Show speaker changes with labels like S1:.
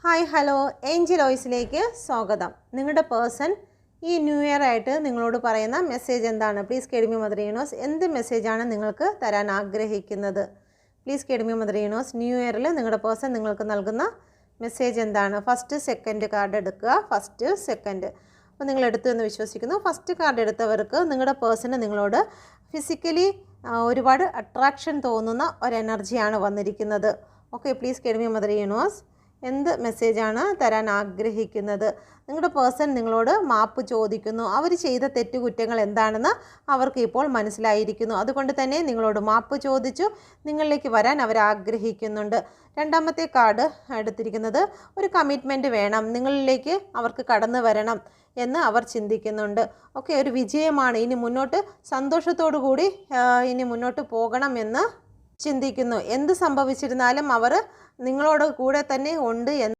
S1: Hi hello Angel വോയിസിലേക്ക് സ്വാഗതം. നിങ്ങളുടെ person ഈ ന്യൂ ഇയർ ആയിട്ട് നിങ്ങളോട് പറയുന്ന മെസ്സേജ് എന്താണ്? പ്ലീസ് കേഡ്മി മദർ യൂണിവേഴ്സ് എന്ത് മെസ്സേജാണ് നിങ്ങൾക്ക് തരാൻ ആഗ്രഹിക്കുന്നത്? പ്ലീസ് കേഡ്മി മദർ യൂണിവേഴ്സ് ന്യൂ ഇയറിൽ നിങ്ങളുടെ പേഴ്സൺ നിങ്ങൾക്ക് നൽകുന്ന മെസ്സേജ് എന്താണ്? ഫസ്റ്റ് സെക്കൻഡ് കാർഡ് എടുക്കുക. ഫസ്റ്റ് സെക്കൻഡ് അപ്പോൾ നിങ്ങൾ എടുത്തു എന്ന് വിശ്വസിക്കുന്നു. ഫസ്റ്റ് കാർഡ് എടുത്തവർക്ക് നിങ്ങളുടെ പേഴ്സണ് നിങ്ങളോട് ഫിസിക്കലി ഒരുപാട് അട്രാക്ഷൻ തോന്നുന്ന ഒരു എനർജിയാണ് വന്നിരിക്കുന്നത്. ഓക്കെ, പ്ലീസ് കേഡ്മി മദർ യൂണിവേഴ്സ് എന്ത് മെസ്സേജാണ് തരാൻ ആഗ്രഹിക്കുന്നത്? നിങ്ങളുടെ പേഴ്സൺ നിങ്ങളോട് മാപ്പ് ചോദിക്കുന്നു. അവർ ചെയ്ത തെറ്റുകുറ്റങ്ങൾ എന്താണെന്ന് അവർക്ക് ഇപ്പോൾ മനസ്സിലായിരിക്കുന്നു. അതുകൊണ്ട് തന്നെ നിങ്ങളോട് മാപ്പ് ചോദിച്ചു നിങ്ങളിലേക്ക് വരാൻ അവർ ആഗ്രഹിക്കുന്നുണ്ട്. രണ്ടാമത്തെ കാർഡ് എടുത്തിരിക്കുന്നത് ഒരു കമ്മിറ്റ്മെൻറ്റ് വേണം, നിങ്ങളിലേക്ക് അവർക്ക് കടന്നു വരണം എന്ന് അവർ ചിന്തിക്കുന്നുണ്ട്. ഓക്കെ, ഒരു വിജയമാണ്. ഇനി മുന്നോട്ട് സന്തോഷത്തോടു കൂടി ഇനി മുന്നോട്ട് പോകണമെന്ന് ചിന്തിക്കുന്നു. എന്ത് സംഭവിച്ചിരുന്നാലും അവർ നിങ്ങളോട് കൂടെ തന്നെ ഉണ്ട്